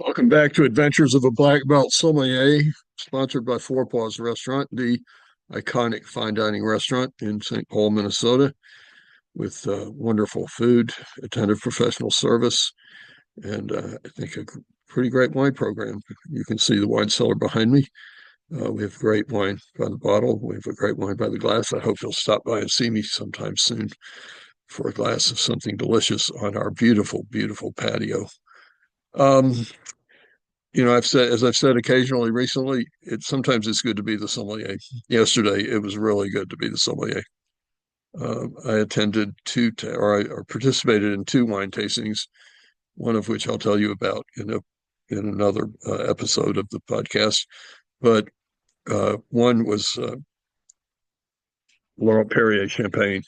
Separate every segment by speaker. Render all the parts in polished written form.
Speaker 1: Welcome back to Adventures of a Black Belt Sommelier, sponsored by Four Paws Restaurant, the iconic fine dining restaurant in St. Paul, Minnesota, with wonderful food, attentive professional service, and I think a pretty great wine program. You can see the wine cellar behind me. We have great wine by the bottle. We have a great wine by the glass. I hope you'll stop by and see me sometime soon for a glass of something delicious on our beautiful, beautiful patio. Um, as I've said occasionally recently, sometimes it's good to be the sommelier. Yesterday, it was really good to be the sommelier. I attended or participated in two wine tastings, one of which I'll tell you about in another episode of the podcast. But one was Laurent-Perrier champagne.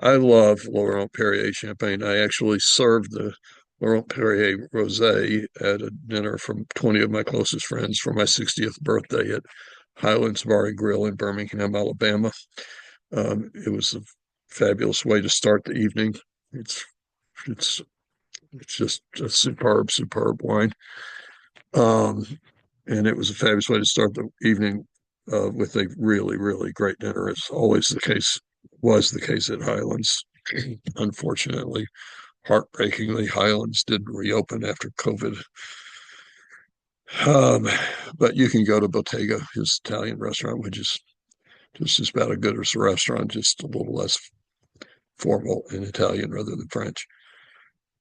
Speaker 1: I love Laurent-Perrier champagne. I actually served the Laurent-Perrier rosé at a dinner from 20 of my closest friends for my 60th birthday at Highlands Bar and Grill in Birmingham, Alabama. It was a fabulous way to start the evening. It's it's it's just a superb, superb wine. Um, and it was a fabulous way to start the evening with a really, really great dinner. It's always the case, was the case at Highlands. Unfortunately, heartbreakingly, Highlands didn't reopen after COVID. Um, but you can go to Bottega, his Italian restaurant, which is just about as good as a restaurant, just a little less formal in Italian rather than French.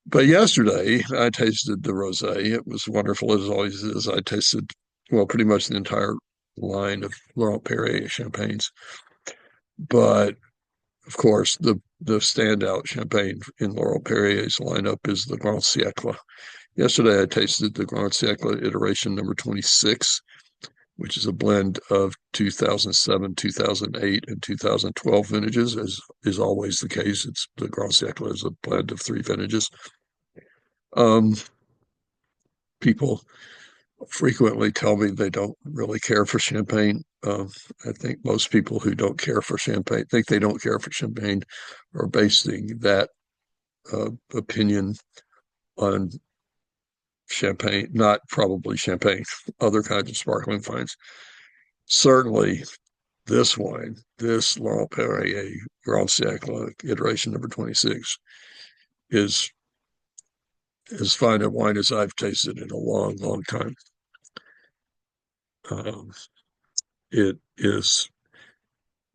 Speaker 1: But yesterday, I tasted the rosé. It was wonderful as always is. I tasted, well, pretty much the entire line of Laurent-Perrier champagnes. But of course, the standout champagne in Laurent-Perrier's lineup is the Grand Siecle. Yesterday, I tasted the Grand Siecle iteration number 26, which is a blend of 2007, 2008, and 2012 vintages, as is always the case. It's the Grand Siecle is a blend of three vintages. Um, People frequently tell me they don't really care for champagne. I think most people who don't care for champagne think they don't care for champagne are basing that opinion on champagne, not probably champagne, other kinds of sparkling wines. Certainly, this wine, this Laurent-Perrier Grand Siecle iteration number 26, is as fine a wine as I've tasted in a long, long time. Um, it is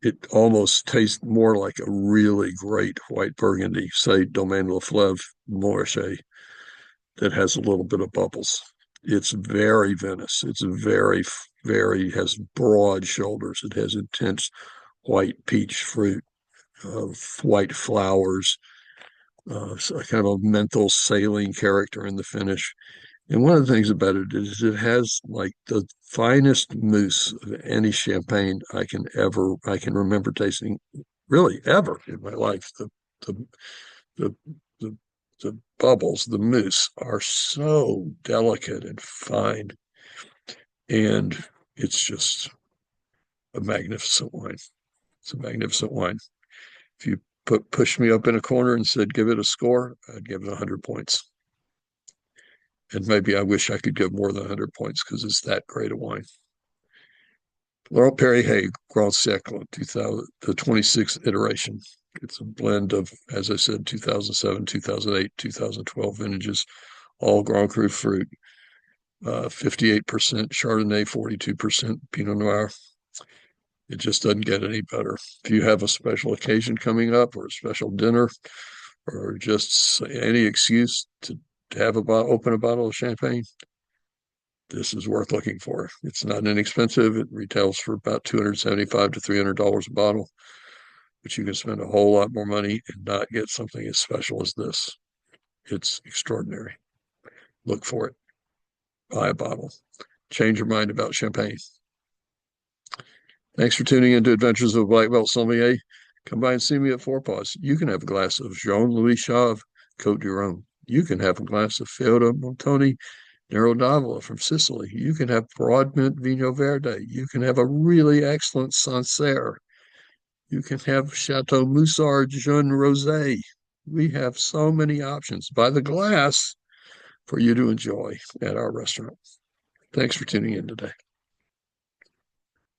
Speaker 1: it almost tastes more like a really great white Burgundy, say Domaine Le Fleuve Montrachet, that has a little bit of bubbles. It's very Venice. It's very, very has broad shoulders. It has intense white peach fruit, white flowers, so a kind of menthol saline character in the finish. And one of the things about it is it has like the finest mousse of any champagne I can remember tasting really ever in my life. The the the, the bubbles, the mousse are so delicate and fine, and it's just a magnificent wine. It's a magnificent wine. If you push me up in a corner and said give it a score, I'd give it 100 points. And maybe I wish I could give more than 100 points because it's that great a wine. Laurent-Perrier Grand Siecle, 2000, the 26th iteration. It's a blend of, as I said, 2007, 2008, 2012 vintages, all Grand Cru fruit, 58% Chardonnay, 42% Pinot Noir. It just doesn't get any better. If you have a special occasion coming up or a special dinner or just any excuse to have open a bottle of champagne, this is worth looking for. It's not inexpensive. It retails for about $275 to $300 a bottle, but you can spend a whole lot more money and not get something as special as this. It's extraordinary. Look for it. Buy a bottle. Change your mind about champagne. Thanks for tuning into Adventures of a Black Belt Sommelier. Come by and see me at Four Paws. You can have a glass of Jean-Louis Chave, Côte du Rhône. You can have a glass of Fiora Montoni Nero d'Avola from Sicily. You can have Broadmint Vino Verde. You can have a really excellent Sancerre. You can have Chateau Moussard Jeune Rosé. We have so many options. By the glass, for you to enjoy at our restaurant. Thanks for tuning in today.